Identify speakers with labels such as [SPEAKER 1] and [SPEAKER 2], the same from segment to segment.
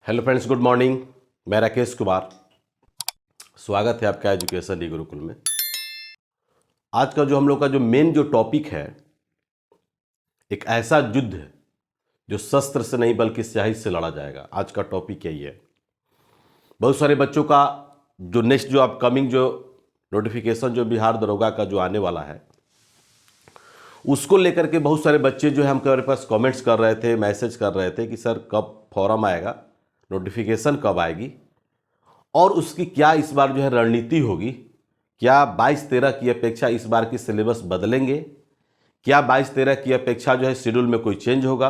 [SPEAKER 1] Hello friends, good morning. मैं राकेश कुमार, स्वागत है आपका एजुकेशन डी गुरुकुल में। आज का जो हम लोग का जो मेन जो टॉपिक है, एक ऐसा युद्ध है जो शस्त्र से नहीं बल्कि स्याही से लड़ा जाएगा। आज का टॉपिक यही है। बहुत सारे बच्चों का जो नेक्स्ट जो अपकमिंग जो नोटिफिकेशन जो बिहार दरोगा का जो आने वाला है, उसको लेकर के बहुत सारे बच्चे जो है हमारे पास कमेंट्स कर रहे थे, मैसेज कर रहे थे कि सर कब फॉर्म आएगा, नोटिफिकेशन कब आएगी और उसकी क्या इस बार जो है रणनीति होगी। क्या 22-13 की अपेक्षा इस बार की सिलेबस बदलेंगे? क्या 22-13 की अपेक्षा जो है शेड्यूल में कोई चेंज होगा?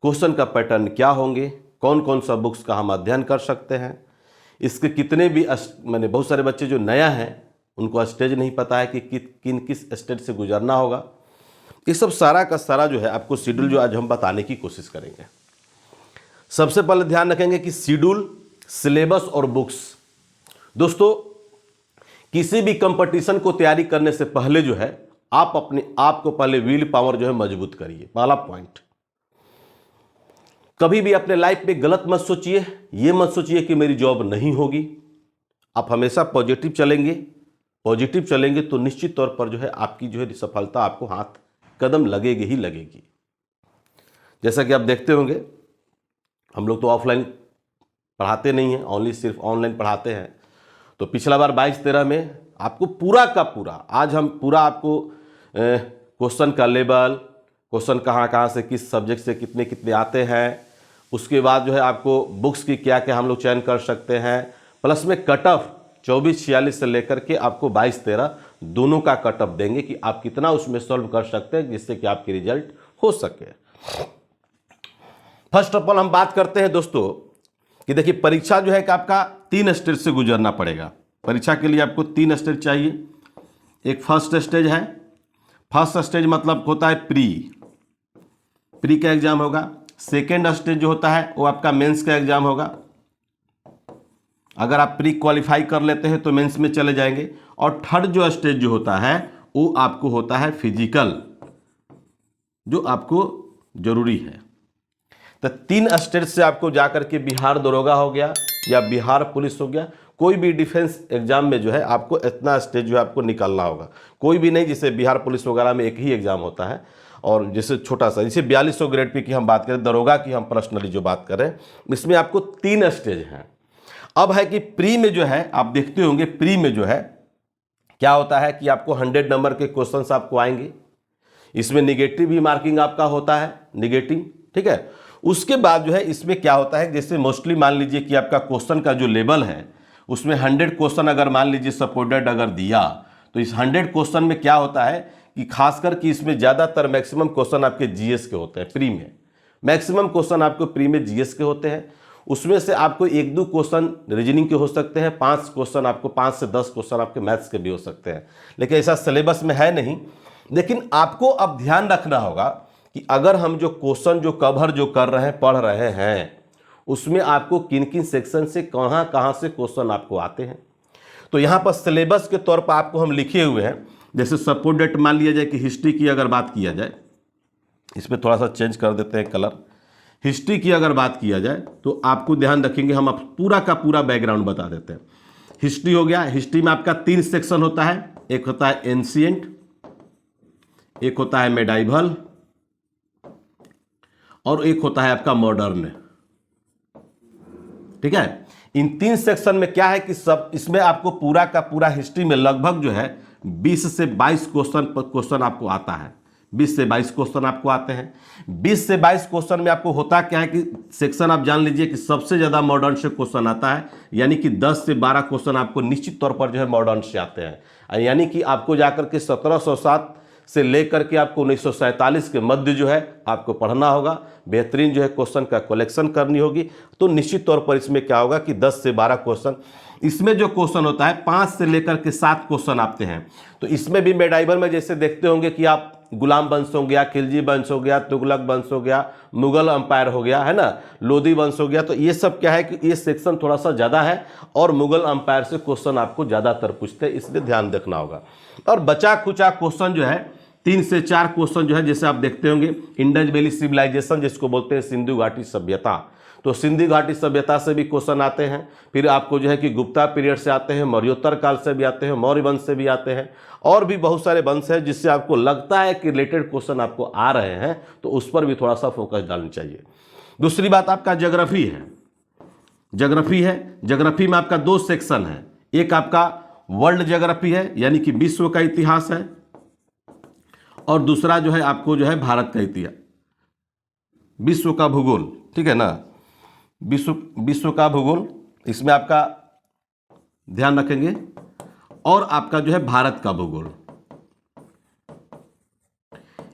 [SPEAKER 1] क्वेश्चन का पैटर्न क्या होंगे? कौन कौन सा बुक्स का हम अध्ययन कर सकते हैं? इसके कितने भी मैंने बहुत सारे बच्चे जो नया हैं उनको स्टेज नहीं पता है कि किस स्टेज से गुजरना होगा। ये सब सारा का सारा जो है आपको शेड्यूल जो आज हम बताने की कोशिश करेंगे। सबसे पहले ध्यान रखेंगे कि शेड्यूल, सिलेबस और बुक्स। दोस्तों, किसी भी कंपटीशन को तैयारी करने से पहले जो है आप अपने आप को पहले विल पावर जो है मजबूत करिए। पहला पॉइंट, कभी भी अपने लाइफ में गलत मत सोचिए, ये मत सोचिए कि मेरी जॉब नहीं होगी। आप हमेशा पॉजिटिव चलेंगे तो निश्चित तौर पर जो है आपकी जो है सफलता आपको हाथ कदम लगेगी ही लगेगी। जैसा कि आप देखते होंगे, हम लोग तो ऑफलाइन पढ़ाते नहीं हैं, ओनली सिर्फ ऑनलाइन पढ़ाते हैं। तो पिछला बार 22-13 में आपको पूरा का पूरा, आज हम पूरा आपको क्वेश्चन का लेवल, क्वेश्चन कहाँ कहाँ से किस सब्जेक्ट से कितने कितने आते हैं, उसके बाद जो है आपको बुक्स की क्या क्या हम लोग चयन कर सकते हैं, प्लस में कट ऑफ 24-46 से लेकर के आपको 22-13 दोनों का कट ऑफ देंगे कि आप कितना उसमें सॉल्व कर सकते हैं जिससे कि आपकी रिजल्ट हो सके। फर्स्ट ऑफ ऑल हम बात करते हैं दोस्तों कि देखिए, परीक्षा जो है कि आपका 3 स्टेज से गुजरना पड़ेगा। परीक्षा के लिए आपको 3 स्टेज चाहिए। एक फर्स्ट स्टेज है। फर्स्ट स्टेज मतलब होता है प्री का एग्जाम होगा। सेकेंड स्टेज जो होता है वो आपका मेंस का एग्जाम होगा। अगर आप प्री क्वालिफाई कर लेते हैं तो मेंस में चले जाएंगे। और थर्ड जो स्टेज जो होता है वो आपको होता है फिजिकल, जो आपको जरूरी है। तो 3 स्टेज से आपको जाकर के बिहार दरोगा हो गया या बिहार पुलिस हो गया, कोई भी डिफेंस एग्जाम में जो है आपको इतना स्टेज जो है आपको निकालना होगा। कोई भी नहीं, जैसे बिहार पुलिस वगैरह में एक ही एग्जाम होता है, और जैसे छोटा सा, जैसे 4200 ग्रेड पे की हम बात करें, दरोगा की हम पर्सनली जो बात करें, इसमें आपको 3 स्टेज हैं। अब है कि प्री में जो है आप देखते होंगे, प्री में जो है क्या होता है कि आपको 100 नंबर के क्वेश्चन आपको आएंगे। इसमें निगेटिव भी मार्किंग आपका होता है, निगेटिव, ठीक है। उसके बाद जो है इसमें क्या होता है, जैसे मोस्टली मान लीजिए कि आपका क्वेश्चन का जो लेवल है उसमें 100 क्वेश्चन अगर मान लीजिए सपोर्टेड अगर दिया, तो इस 100 क्वेश्चन में क्या होता है कि खासकर कि इसमें ज़्यादातर मैक्सिमम क्वेश्चन आपके जीएस के होते हैं। प्री में मैक्सिमम क्वेश्चन आपको प्री में जीएस के होते हैं। उसमें से आपको 1-2 क्वेश्चन रीजनिंग के हो सकते हैं, 5 क्वेश्चन आपको 5 से 10 क्वेश्चन आपके मैथ्स के भी हो सकते हैं। लेकिन ऐसा सिलेबस में है नहीं। लेकिन आपको अब ध्यान रखना होगा कि अगर हम जो क्वेश्चन जो कवर जो कर रहे हैं, पढ़ रहे हैं, उसमें आपको किन किन सेक्शन से कहाँ कहाँ से क्वेश्चन आपको आते हैं। तो यहाँ पर सिलेबस के तौर पर आपको हम लिखे हुए हैं। जैसे सपोज डेट मान लिया जाए कि हिस्ट्री की अगर बात किया जाए, इसमें थोड़ा सा चेंज कर देते हैं कलर। हिस्ट्री की अगर बात किया जाए तो आपको ध्यान रखेंगे, हम आप पूरा का पूरा बैकग्राउंड बता देते हैं। हिस्ट्री हो गया। हिस्ट्री में आपका 3 सेक्शन होता है। एक होता है एंशिएंट, एक होता है मेडाइवल, और एक होता है आपका मॉडर्न, ठीक है। इन 3 सेक्शन में क्या है कि सब इसमें आपको पूरा का पूरा हिस्ट्री में लगभग जो है 20 से 22 क्वेश्चन आपको आता है। 20 से 22 क्वेश्चन आपको आते हैं। 20 से 22 क्वेश्चन में आपको होता क्या है कि सेक्शन आप जान लीजिए कि सबसे ज़्यादा मॉडर्न से क्वेश्चन आता है, यानी कि 10 से 12 क्वेश्चन आपको निश्चित तौर पर जो है मॉडर्न से आते हैं। यानी कि आपको जाकर के 1707 से लेकर के आपको 1947 के मध्य जो है आपको पढ़ना होगा। बेहतरीन जो है क्वेश्चन का कलेक्शन करनी होगी। तो निश्चित तौर पर इसमें क्या होगा कि 10 से 12 क्वेश्चन, इसमें जो क्वेश्चन होता है 5 से लेकर के 7 क्वेश्चन आते हैं। तो इसमें भी मेडाइवल में जैसे देखते होंगे कि आप गुलाम वंश हो गया, खिलजी वंश हो गया, तुगलक वंश हो गया, मुगल अंपायर हो गया, है ना, लोधी वंश हो गया। तो ये सब क्या है कि ये सेक्शन थोड़ा सा ज़्यादा है और मुगल अंपायर से क्वेश्चन आपको ज़्यादातर पूछते हैं, इसलिए ध्यान रखना होगा। और बचा खुचा क्वेश्चन जो है 3 से 4 क्वेश्चन जो है, जैसे आप देखते होंगे इंडस वैली सिविलाइजेशन जिसको बोलते हैं सिंधु घाटी सभ्यता, तो सिंधी घाटी सभ्यता से भी क्वेश्चन आते हैं। फिर आपको जो है कि गुप्ता पीरियड से आते हैं, मौर्योत्तर काल से भी आते हैं, मौर्य वंश से भी आते हैं, और भी बहुत सारे वंश हैं जिससे आपको लगता है कि रिलेटेड क्वेश्चन आपको आ रहे हैं, तो उस पर भी थोड़ा सा फोकस डालनी चाहिए। दूसरी बात आपका ज्योग्राफी है। ज्योग्राफी है, ज्योग्राफी में आपका 2 सेक्शन है। एक आपका वर्ल्ड ज्योग्राफी है, यानी कि विश्व का इतिहास है, और दूसरा जो है आपको जो है भारत का इतिहास, विश्व का भूगोल, ठीक है ना, विश्व का भूगोल, इसमें आपका ध्यान रखेंगे, और आपका जो है भारत का भूगोल,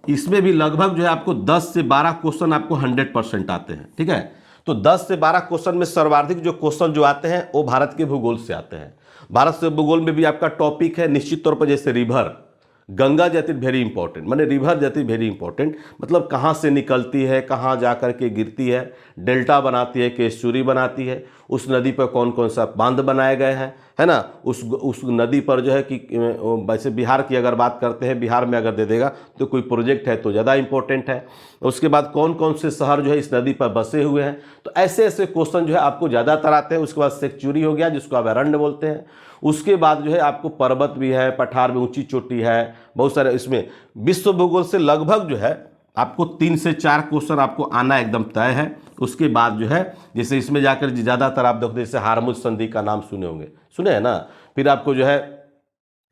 [SPEAKER 1] इसमें भी लगभग जो है आपको 10 से 12 क्वेश्चन आपको 100% आते हैं, ठीक है। तो 10 से 12 क्वेश्चन में सर्वाधिक जो क्वेश्चन जो आते हैं वो भारत के भूगोल से आते हैं। भारत से भूगोल में भी आपका टॉपिक है निश्चित तौर पर, जैसे रिवर, गंगा जाति वेरी इंपॉर्टेंट, माने रिवर जाति वेरी इंपॉर्टेंट, मतलब कहाँ से निकलती है, कहाँ जा कर के गिरती है, डेल्टा बनाती है कि एस्चुरी बनाती है, उस नदी पर कौन कौन सा बांध बनाए गए हैं, है ना, उस नदी पर जो है कि वैसे बिहार की अगर बात करते हैं, बिहार में अगर दे देगा तो कोई प्रोजेक्ट है तो ज़्यादा इंपॉर्टेंट है। उसके बाद कौन कौन से शहर जो है इस नदी पर बसे हुए हैं, तो ऐसे ऐसे क्वेश्चन जो है आपको ज़्यादातर आते हैं। उसके बाद सेक्चुरी हो गया जिसको आप अरण्य बोलते हैं। उसके बाद जो है आपको पर्वत भी है, पठार में ऊंची चोटी है, बहुत सारे। इसमें विश्व भूगोल से लगभग जो है आपको 3 से 4 क्वेश्चन आपको आना एकदम तय है। उसके बाद जो है जैसे इसमें जाकर ज़्यादातर आप देखते जैसे हारमुज संधि का नाम सुने होंगे, सुने हैं ना, फिर आपको जो है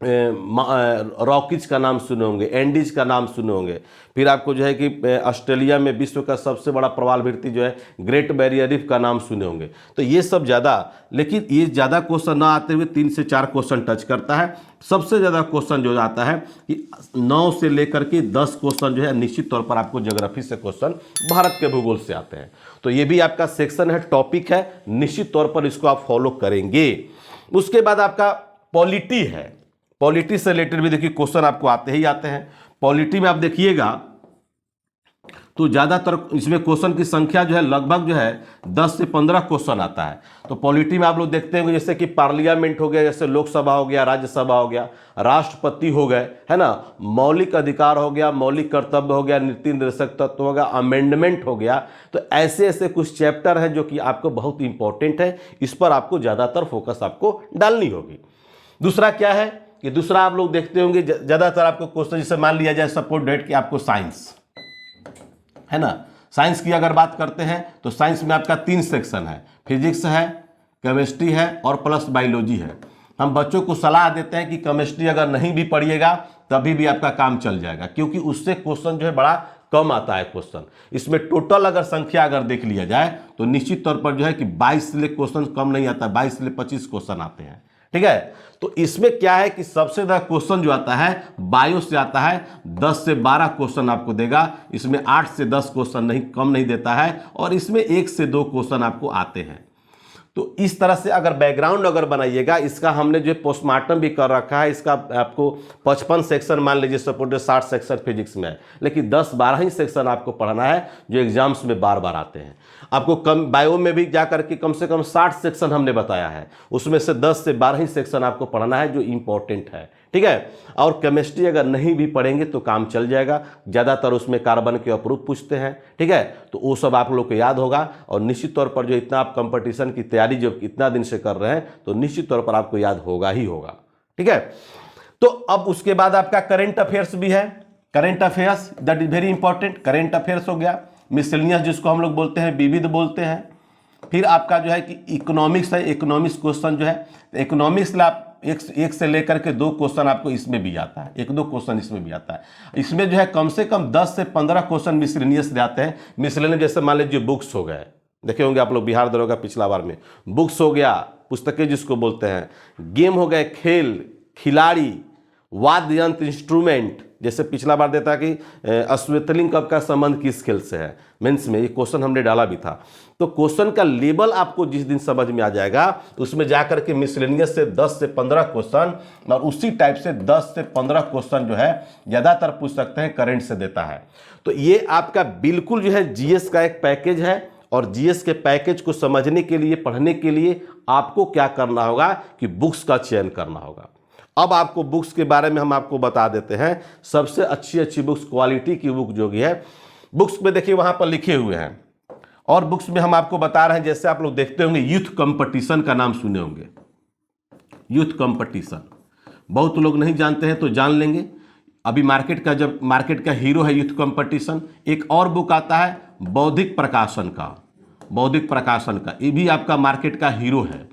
[SPEAKER 1] रॉकीज का नाम सुने होंगे, एंडीज का नाम सुने होंगे, फिर आपको जो है कि ऑस्ट्रेलिया में विश्व का सबसे बड़ा प्रवाल भित्ति जो है ग्रेट बैरियर रीफ का नाम सुने होंगे। तो ये सब ज़्यादा, लेकिन ये ज़्यादा क्वेश्चन ना आते हुए 3 से 4 क्वेश्चन टच करता है। सबसे ज़्यादा क्वेश्चन जो आता है कि 9 से लेकर के 10 क्वेश्चन जो है निश्चित तौर पर आपको ज्योग्राफी से क्वेश्चन भारत के भूगोल से आते हैं। तो ये भी आपका सेक्शन है, टॉपिक है, निश्चित तौर पर इसको आप फॉलो करेंगे। उसके बाद आपका पॉलिटी है। पॉलिटी से रिलेटेड भी देखिए क्वेश्चन आपको आते ही आते हैं। पॉलिटी में आप देखिएगा तो ज़्यादातर इसमें क्वेश्चन की संख्या जो है लगभग जो है 10 से 15 क्वेश्चन आता है। तो पॉलिटी में आप लोग देखते होंगे जैसे कि पार्लियामेंट हो गया, जैसे लोकसभा हो गया, राज्यसभा हो गया, राष्ट्रपति हो गए, है ना, मौलिक अधिकार हो गया, मौलिक कर्तव्य हो गया, नीति निर्देशक तत्व हो गया, अमेंडमेंट हो गया। तो ऐसे ऐसे कुछ चैप्टर हैं जो कि आपको बहुत इंपॉर्टेंट है, इस पर आपको ज़्यादातर फोकस आपको डालनी होगी। दूसरा क्या है कि दूसरा आप लोग देखते होंगे ज़्यादातर आपको क्वेश्चन, जैसे मान लिया जाए सपोज डेट कि आपको साइंस है ना, साइंस की अगर बात करते हैं तो साइंस में आपका 3 सेक्शन है, फिजिक्स है, केमिस्ट्री है और प्लस बायोलॉजी है। हम बच्चों को सलाह देते हैं कि केमिस्ट्री अगर नहीं भी पढ़िएगा तभी भी आपका काम चल जाएगा, क्योंकि उससे क्वेश्चन जो है बड़ा कम आता है क्वेश्चन। इसमें टोटल अगर संख्या अगर देख लिया जाए तो निश्चित तौर पर जो है कि 22 से क्वेश्चन कम नहीं आता, 22 से 25 क्वेश्चन आते हैं, ठीक है। तो इसमें क्या है कि सबसे ज़्यादा क्वेश्चन जो आता है बायो से आता है, 10 से 12 क्वेश्चन आपको देगा। इसमें 8 से 10 क्वेश्चन नहीं, कम नहीं देता है, और इसमें 1 से 2 क्वेश्चन आपको आते हैं। तो इस तरह से अगर बैकग्राउंड अगर बनाइएगा, इसका हमने जो पोस्टमार्टम भी कर रखा है, इसका आपको 55 सेक्शन मान लीजिए सपोज 60 सेक्शन फिजिक्स में है, लेकिन 10-12 ही सेक्शन आपको पढ़ना है जो एग्जाम्स में बार बार आते हैं। आपको कम बायो में भी जाकर के कम से कम 60 सेक्शन हमने बताया है, उसमें से 10 से 12 ही सेक्शन आपको पढ़ना है जो इंपॉर्टेंट है, ठीक है। और केमिस्ट्री अगर नहीं भी पढ़ेंगे तो काम चल जाएगा, ज़्यादातर उसमें कार्बन के अप्रूव पूछते हैं, ठीक है। तो वो सब आप लोग को याद होगा, और निश्चित तौर पर जो इतना आप कंपटीशन की तैयारी जो इतना दिन से कर रहे हैं तो निश्चित तौर पर आपको याद होगा ही होगा, ठीक है। तो अब उसके बाद आपका करेंट अफेयर्स भी है। Current affairs that is very important. Current affairs हो गया, मिसलेनियस जिसको हम लोग बोलते हैं, विविध बोलते हैं। फिर आपका जो है कि इकोनॉमिक्स है, इकोनॉमिक्स क्वेश्चन जो है, इकोनॉमिक्स में आप एक से लेकर के 2 क्वेश्चन आपको इसमें भी आता है, 1-2 क्वेश्चन इसमें भी आता है। इसमें जो है कम से कम 10 से 15 क्वेश्चन मिसलेनियस आते हैं। मिसलेनियस जैसे मान लीजिए बुक्स हो गए, देखे होंगे आप लोग बिहार दरोगा पिछला बार में, बुक्स हो गया, पुस्तकें जिसको बोलते हैं, गेम हो गए, खेल, खिलाड़ी, वाद्य यंत्र, इंस्ट्रूमेंट, जैसे पिछला बार देता कि अश्वत्थलिंग कब का संबंध किस खेल से है, मेंस में ये क्वेश्चन हमने डाला भी था। तो क्वेश्चन का लेवल आपको जिस दिन समझ में आ जाएगा उसमें जाकर के मिसलेनियस से 10 से 15 क्वेश्चन, और उसी टाइप से 10 से 15 क्वेश्चन जो है ज़्यादातर पूछ सकते हैं, करंट से देता है। तो ये आपका बिल्कुल जो है जीएस का एक पैकेज है, और जीएस के पैकेज को समझने के लिए, पढ़ने के लिए आपको क्या करना होगा कि बुक्स का चयन करना होगा। अब आपको बुक्स के बारे में हम आपको बता देते हैं, सबसे अच्छी अच्छी बुक्स, क्वालिटी की बुक जो भी है, बुक्स में देखिए वहाँ पर लिखे हुए हैं, और बुक्स में हम आपको बता रहे हैं, जैसे आप लोग देखते होंगे यूथ कंपटीशन का नाम सुने होंगे। यूथ कंपटीशन बहुत लोग नहीं जानते हैं तो जान लेंगे। अभी मार्केट का हीरो है यूथ कंपटीशन। एक और बुक आता है बौद्धिक प्रकाशन का, ये भी आपका मार्केट का हीरो है।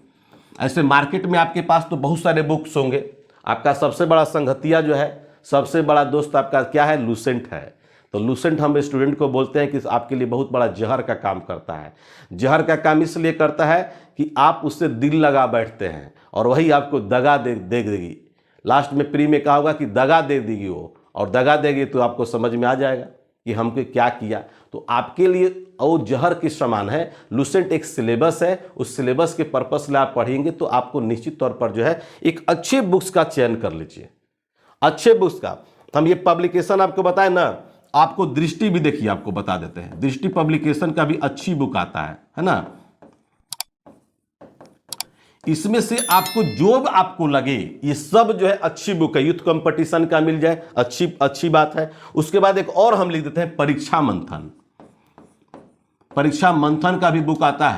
[SPEAKER 1] ऐसे मार्केट में आपके पास तो बहुत सारे बुक्स होंगे। आपका सबसे बड़ा संगतिया जो है, सबसे बड़ा दोस्त आपका क्या है? लूसेंट है। तो लूसेंट हम स्टूडेंट को बोलते हैं कि आपके लिए बहुत बड़ा जहर का काम करता है। जहर का काम इसलिए करता है कि आप उससे दिल लगा बैठते हैं और वही आपको दगा दे देगी। लास्ट में प्री में कहा होगा कि दगा दे देगी वो, और दगा देगी तो आपको समझ में आ जाएगा कि हमको क्या किया। तो आपके लिए वो जहर के समान है। लूसेंट एक सिलेबस है, उस सिलेबस के पर्पस से आप पढ़ेंगे तो आपको निश्चित तौर पर जो है एक अच्छे बुक्स का चयन कर लीजिए, अच्छे बुक्स का। हम ये पब्लिकेशन आपको बताए ना, आपको दृष्टि भी देखिए, आपको बता देते हैं, दृष्टि पब्लिकेशन का भी अच्छी बुक आता है ना। इसमें से आपको जो भी आपको लगे, ये सब जो है अच्छी बुक है। यूथ कंपटीशन का मिल जाए, अच्छी बात है। उसके बाद एक और हम लिख देते हैं परीक्षा मंथन का भी बुक आता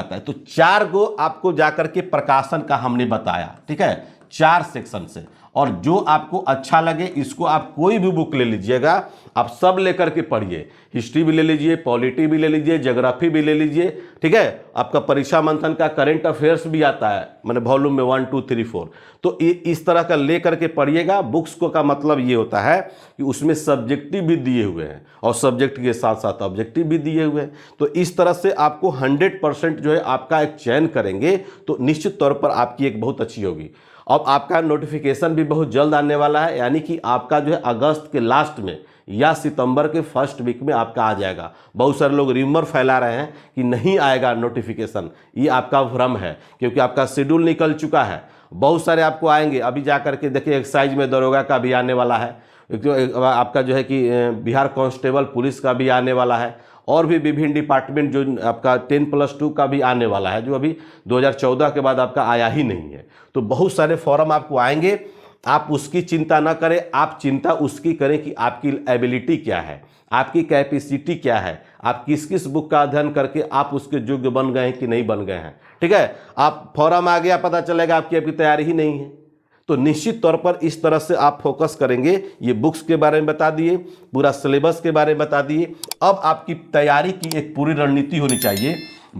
[SPEAKER 1] है। तो 4 गो आपको जाकर के प्रकाशन का हमने बताया, ठीक है, 4 सेक्शन से। और जो आपको अच्छा लगे इसको आप कोई भी बुक ले लीजिएगा, आप सब लेकर के पढ़िए। हिस्ट्री भी ले लीजिए, पॉलिटी भी ले लीजिए, ज्योग्राफी भी ले लीजिए, ठीक है। आपका परीक्षा मंथन का करंट अफेयर्स भी आता है, मैंने वॉल्यूम में 1, 2, 3, 4। तो इस तरह का ले करके पढ़िएगा। बुक्स को का मतलब ये होता है कि उसमें सब्जेक्टिव भी दिए हुए हैं और सब्जेक्ट के साथ साथ ऑब्जेक्टिव भी दिए हुए हैं। तो इस तरह से आपको 100% जो है आपका एक चयन करेंगे तो निश्चित तौर पर आपकी एक बहुत अच्छी होगी। अब आपका नोटिफिकेशन भी बहुत जल्द आने वाला है, यानी कि आपका जो है अगस्त के लास्ट में या सितंबर के फर्स्ट वीक में आपका आ जाएगा। बहुत सारे लोग र्यूमर फैला रहे हैं कि नहीं आएगा नोटिफिकेशन, ये आपका भ्रम है, क्योंकि आपका शेड्यूल निकल चुका है। बहुत सारे आपको आएंगे। अभी जा करके देखिए एक्साइज में दरोगा का भी आने वाला है, आपका जो है कि बिहार कांस्टेबल पुलिस का भी आने वाला है, और भी विभिन्न डिपार्टमेंट जो आपका 10+2 का भी आने वाला है, जो अभी 2014 के बाद आपका आया ही नहीं है। तो बहुत सारे फॉर्म आपको आएंगे। आप उसकी चिंता ना करें, आप चिंता उसकी करें कि आपकी एबिलिटी क्या है, आपकी कैपेसिटी क्या है, आप किस किस बुक का अध्ययन करके आप उसके योग्य बन गए हैं कि नहीं बन गए हैं, ठीक है। आप फॉर्म आ गया, पता चलेगा आपकी तैयारी ही नहीं है। तो निश्चित तौर पर इस तरह से आप फोकस करेंगे। ये बुक्स के बारे में बता दिए, पूरा सिलेबस के बारे में बता दिए। अब आपकी तैयारी की एक पूरी रणनीति होनी चाहिए।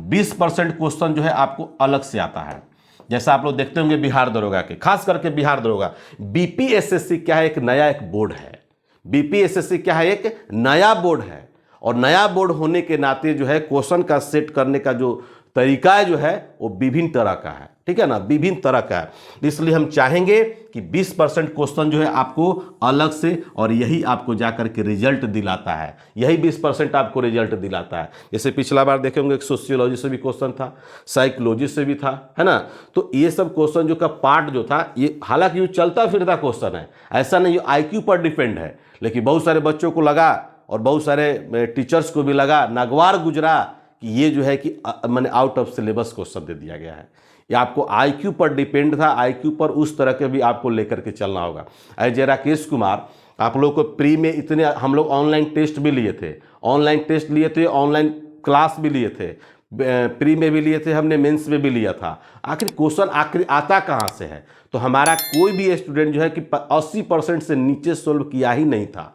[SPEAKER 1] 20% क्वेश्चन जो है आपको अलग से आता है। जैसा आप लोग देखते होंगे बिहार दरोगा के, खास करके बिहार दरोगा, बीपीएसएससी क्या है, एक नया एक बोर्ड है। बीपीएसएससी क्या है, एक नया बोर्ड है। और नया बोर्ड होने के नाते जो है क्वेश्चन का सेट करने का जो तरीका है जो है वो विभिन्न तरह का है, ठीक है ना, विभिन्न तरह का है। इसलिए हम चाहेंगे कि 20% क्वेश्चन जो है आपको अलग से, और यही आपको जाकर के रिजल्ट दिलाता है, यही 20% आपको रिजल्ट दिलाता है। जैसे पिछला बार देखेंगे सोशियोलॉजी से भी क्वेश्चन था, साइकोलॉजी से भी था, है ना। तो ये सब क्वेश्चन जो का पार्ट जो था, ये हालांकि ये चलता फिरता क्वेश्चन है, ऐसा नहीं IQ पर डिपेंड है। लेकिन बहुत सारे बच्चों को लगा और बहुत सारे टीचर्स को भी लगा, नागवार गुजरा कि ये जो है कि मैंने आउट ऑफ सिलेबस क्वेश्चन दे दिया गया है। ये आपको IQ पर डिपेंड था, IQ पर उस तरह के भी आपको लेकर के चलना होगा। ऐसे राकेश कुमार, आप लोग को प्री में इतने हम लोग ऑनलाइन टेस्ट भी लिए थे, ऑनलाइन क्लास भी लिए थे, प्री में भी लिए थे हमने, मेंस में भी लिया था। आखिर क्वेश्चन आखिर आता कहाँ से है? तो हमारा कोई भी स्टूडेंट जो है कि 80% से नीचे सोल्व किया ही नहीं था,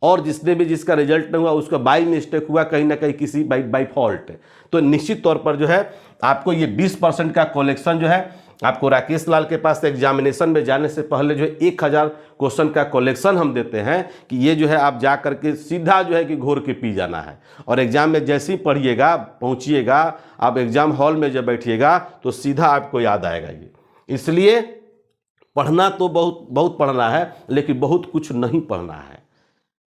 [SPEAKER 1] और जिसका रिजल्ट नहीं हुआ उसका बाई मिस्टेक हुआ, कहीं ना कहीं किसी बाई फॉल्ट। तो निश्चित तौर पर जो है आपको ये 20% का कलेक्शन जो है आपको राकेश लाल के पास एग्जामिनेशन में जाने से पहले जो है 1000 क्वेश्चन का कलेक्शन हम देते हैं कि ये जो है आप जा करके सीधा जो है कि घोर के पी जाना है। और एग्जाम में जैसे ही पढ़िएगा, पहुंचिएगा, आप एग्जाम हॉल में जब बैठिएगा तो सीधा आपको याद आएगा ये। इसलिए पढ़ना तो बहुत पढ़ना है, लेकिन बहुत कुछ नहीं पढ़ना है,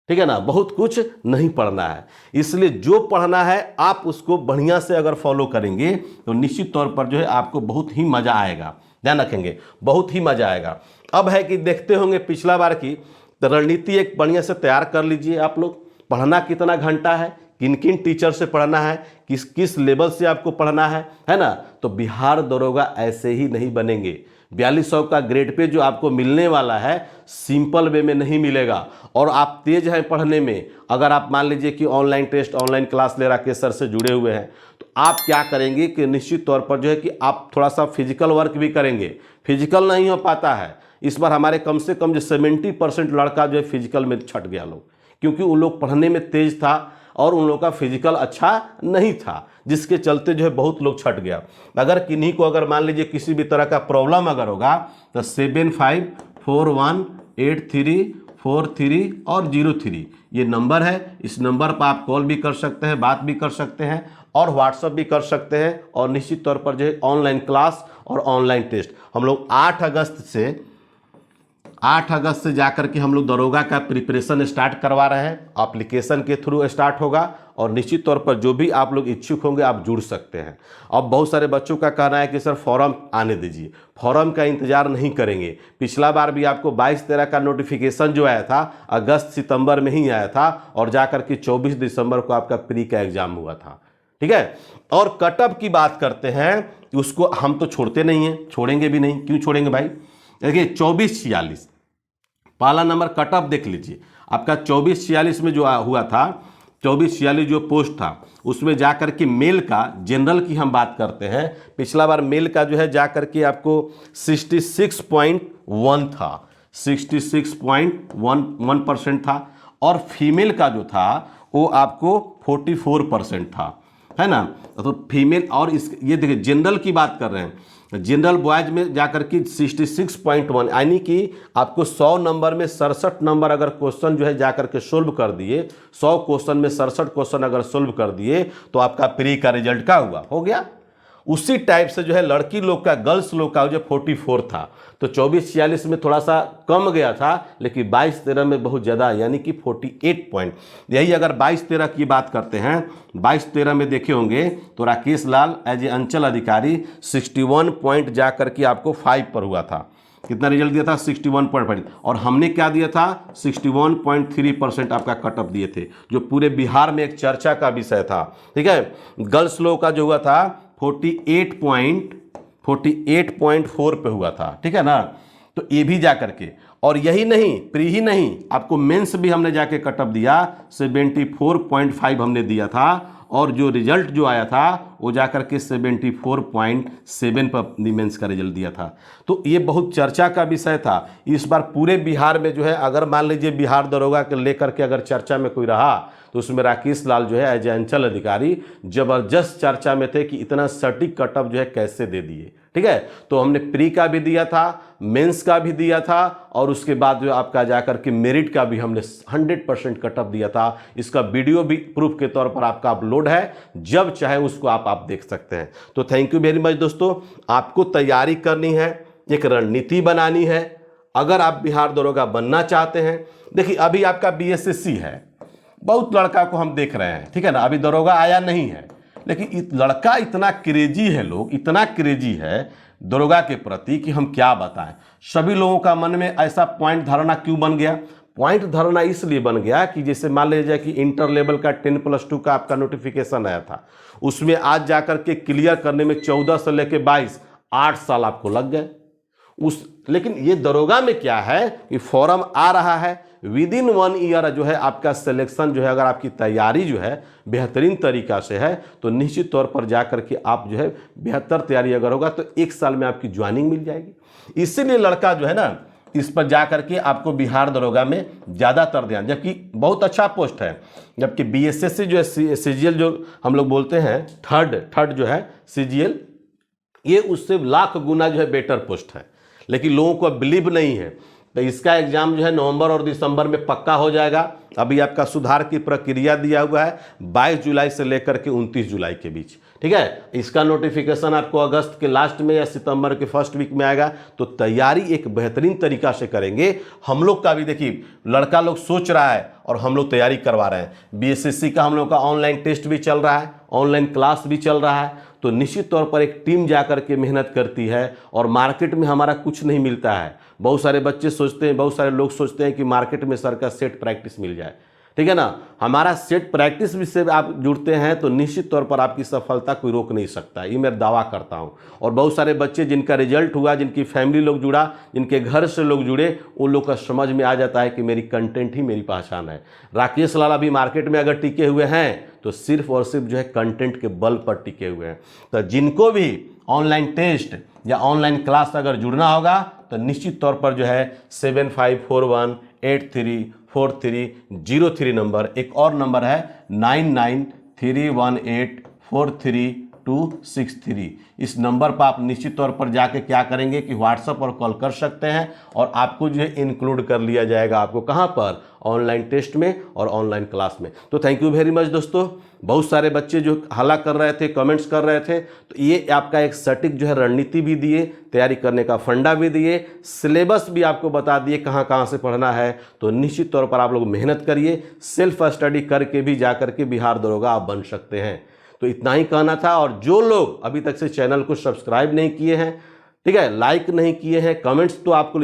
[SPEAKER 1] ठीक है ना, बहुत कुछ नहीं पढ़ना है। इसलिए जो पढ़ना है आप उसको बढ़िया से अगर फॉलो करेंगे तो निश्चित तौर पर जो है आपको बहुत ही मज़ा आएगा। ध्यान रखेंगे, बहुत ही मज़ा आएगा। अब है कि देखते होंगे पिछला बार की तो रणनीति एक बढ़िया से तैयार कर लीजिए। आप लोग पढ़ना कितना घंटा है, किन किन टीचर से पढ़ना है, किस किस लेवल से आपको पढ़ना है ना। तो बिहार दरोगा ऐसे ही नहीं बनेंगे। 4200 का ग्रेड पे जो आपको मिलने वाला है सिंपल वे में नहीं मिलेगा। और आप तेज हैं पढ़ने में, अगर आप मान लीजिए कि ऑनलाइन टेस्ट ऑनलाइन क्लास ले राकेश सर से जुड़े हुए हैं, तो आप क्या करेंगे कि निश्चित तौर पर जो है कि आप थोड़ा सा फिजिकल वर्क भी करेंगे। फिजिकल नहीं हो पाता है इस बार हमारे कम से कम जो 70% लड़का जो है फिजिकल में छट गया लोग, क्योंकि उन लोग पढ़ने में तेज था और उन लोगों का फिजिकल अच्छा नहीं था, जिसके चलते जो है बहुत लोग छट गया। अगर किन्हीं को अगर मान लीजिए किसी भी तरह का प्रॉब्लम अगर होगा तो 75418343 और 03 ये नंबर है। इस नंबर पर आप कॉल भी कर सकते हैं, बात भी कर सकते हैं और व्हाट्सएप भी कर सकते हैं। और निश्चित तौर पर जो है ऑनलाइन क्लास और ऑनलाइन टेस्ट हम लोग 8 अगस्त से जाकर के हम लोग दरोगा का प्रिपरेशन स्टार्ट करवा रहे हैं। एप्लीकेशन के थ्रू स्टार्ट होगा और निश्चित तौर पर जो भी आप लोग इच्छुक होंगे आप जुड़ सकते हैं। अब बहुत सारे बच्चों का कहना है कि सर फॉर्म आने दीजिए, फॉर्म का इंतजार नहीं करेंगे। पिछला बार भी आपको 22-13 का नोटिफिकेशन जो आया था अगस्त सितंबर में ही आया था और जाकर के 24 दिसंबर को आपका प्री का एग्जाम हुआ था, ठीक है। और कटअप की बात करते हैं, उसको हम तो छोड़ते नहीं हैं, छोड़ेंगे भी नहीं। क्यों छोड़ेंगे भाई? देखिए 2446 पहला नंबर कटअप देख लीजिए आपका 2446 में जो हुआ था, 2446 जो पोस्ट था उसमें जाकर के मेल का जनरल की हम बात करते हैं, पिछला बार मेल का जो है जाकर के आपको 66.1 था, 66.1% था। और फीमेल का जो था वो आपको 44% था, है ना। तो फीमेल और इस ये देखिए जनरल की बात कर रहे हैं, जनरल बॉयज में जाकर के 66.1 यानी कि आपको 100 नंबर में 67 नंबर अगर क्वेश्चन जो है जाकर के सोल्व कर दिए, 100 क्वेश्चन में 67 क्वेश्चन अगर सोल्व कर दिए तो आपका प्री का रिजल्ट क्या हुआ, हो गया। उसी टाइप से जो है लड़की लोग का, गर्ल्स लोग का जो 44 था, तो 2446 में थोड़ा सा कम गया था, लेकिन 22-13 में बहुत ज़्यादा यानी कि 48 पॉइंट। यही अगर 22-13 की बात करते हैं, 22-13 में देखे होंगे तो राकेश लाल एज ए अंचल अधिकारी 61 पॉइंट जा करके आपको 5 पर हुआ था। कितना रिजल्ट दिया था? 61.5। और हमने क्या दिया था? 61.3% आपका कटअप दिए थे, जो पूरे बिहार में एक चर्चा का विषय था, ठीक है। गर्ल्स लोग का जो हुआ था 48.4 पे हुआ था, ठीक है ना। तो ये भी जा करके, और यही नहीं, प्री ही नहीं, आपको मेंस भी हमने जाके कटअप दिया 74.5 हमने दिया था, और जो रिजल्ट जो आया था वो जाकर के 74.7 पर मेंस का रिजल्ट दिया था। तो ये बहुत चर्चा का विषय था। इस बार पूरे बिहार में जो है, अगर मान लीजिए बिहार दरोगा के लेकर के अगर चर्चा में कोई रहा तो उसमें राकेश लाल जो है एज अंचल अधिकारी जबरदस्त चर्चा में थे कि इतना सटीक कटअप जो है कैसे दे दिए, ठीक है। तो हमने प्री का भी दिया था, मेंस का भी दिया था, और उसके बाद जो आपका जाकर के मेरिट का भी हमने 100% कटअप दिया था। इसका वीडियो भी प्रूफ के तौर पर आपका अपलोड है, जब चाहे उसको आप देख सकते हैं। तो थैंक यू वेरी मच दोस्तों। आपको तैयारी करनी है, एक रणनीति बनानी है। अगर आप बिहार दरोगा बनना चाहते हैं, देखिए अभी आपका BSSC है, बहुत लड़का को हम देख रहे हैं, ठीक है ना, अभी दरोगा आया नहीं है, लेकिन लड़का इतना क्रेजी है, लोग इतना क्रेजी है दरोगा के प्रति कि हम क्या बताएं। सभी लोगों का मन में ऐसा पॉइंट धारणा क्यों बन गया? पॉइंट धारणा इसलिए बन गया कि जैसे मान लीजिए कि इंटर लेवल का 10+2 का आपका नोटिफिकेशन आया था, उसमें आज जाकर के क्लियर करने में 14 से लेकर 22 8 साल आपको लग गए लेकिन ये दरोगा में क्या है कि फॉर्म आ रहा है, विदिन 1 ईयर जो है आपका सिलेक्शन जो है, अगर आपकी तैयारी जो है बेहतरीन तरीका से है तो निश्चित तौर पर जाकर के आप जो है बेहतर तैयारी अगर होगा तो 1 साल में आपकी ज्वाइनिंग मिल जाएगी। इसीलिए लड़का जो है ना, इस पर जाकर के आपको बिहार दरोगा में ज़्यादातर ध्यान, जबकि बहुत अच्छा पोस्ट है, जबकि BSSC जो है CGL जो हम लोग बोलते हैं थर्ड जो है CGL, ये उससे लाख गुना जो है बेटर पोस्ट है, लेकिन लोगों को बिलीव नहीं है। तो इसका एग्जाम जो है नवंबर और दिसंबर में पक्का हो जाएगा। अभी आपका सुधार की प्रक्रिया दिया हुआ है 22 जुलाई से लेकर के 29 जुलाई के बीच, ठीक है। इसका नोटिफिकेशन आपको अगस्त के लास्ट में या सितंबर के फर्स्ट वीक में आएगा। तो तैयारी एक बेहतरीन तरीका से करेंगे। हम लोग का भी देखिए लड़का लोग सोच रहा है और हम लोग तैयारी करवा रहे हैं। BSSC का हम लोग का ऑनलाइन टेस्ट भी चल रहा है, ऑनलाइन क्लास भी चल रहा है। तो निश्चित तौर पर एक टीम जाकर के मेहनत करती है, और मार्केट में हमारा कुछ नहीं मिलता है। बहुत सारे बच्चे सोचते हैं, बहुत सारे लोग सोचते हैं कि मार्केट में सर का सेट प्रैक्टिस मिल जाए, ठीक है ना। हमारा सेट प्रैक्टिस भी से आप जुड़ते हैं तो निश्चित तौर पर आपकी सफलता कोई रोक नहीं सकता, ये मैं दावा करता हूं। और बहुत सारे बच्चे जिनका रिजल्ट हुआ, जिनकी फैमिली लोग जुड़ा, जिनके घर से लोग जुड़े, उन लोग का समझ में आ जाता है कि मेरी कंटेंट ही मेरी पहचान है। राकेश लाल अभी मार्केट में अगर टिके हुए हैं तो सिर्फ और सिर्फ जो है कंटेंट के बल पर टिके हुए हैं। तो जिनको भी ऑनलाइन टेस्ट या ऑनलाइन क्लास अगर जुड़ना होगा तो निश्चित तौर पर जो है 7541834303 नंबर, एक और नंबर है 9931843263, इस नंबर पर आप निश्चित तौर पर जाके क्या करेंगे कि व्हाट्सएप और कॉल कर सकते हैं और आपको जो है इंक्लूड कर लिया जाएगा। आपको कहाँ पर? ऑनलाइन टेस्ट में और ऑनलाइन क्लास में। तो थैंक यू वेरी मच दोस्तों। बहुत सारे बच्चे जो हल्ला कर रहे थे, कमेंट्स कर रहे थे, तो ये आपका एक सटीक जो है रणनीति भी दिए, तैयारी करने का फंडा भी दिए, सिलेबस भी आपको बता दिए कहाँ कहाँ से पढ़ना है। तो निश्चित तौर पर आप लोग मेहनत करिए, सेल्फ स्टडी करके भी जा करके बिहार दरोगा आप बन सकते हैं। तो इतना ही कहना था। और जो लोग अभी तक से चैनल को सब्सक्राइब नहीं किए हैं, ठीक है, लाइक नहीं किए हैं, कमेंट्स तो आपको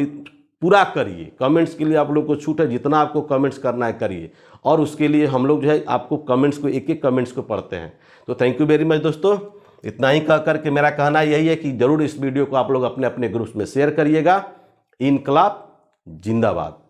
[SPEAKER 1] पूरा करिए। कमेंट्स के लिए आप लोग को छूट है, जितना आपको कमेंट्स करना है करिए। और उसके लिए हम लोग जो है आपको कमेंट्स को, एक एक कमेंट्स को पढ़ते हैं। तो थैंक यू वेरी मच दोस्तों। इतना ही कह करके मेरा कहना यही है कि जरूर इस वीडियो को आप लोग अपने अपने ग्रुप्स में शेयर करिएगा। इनकलाब जिंदाबाद।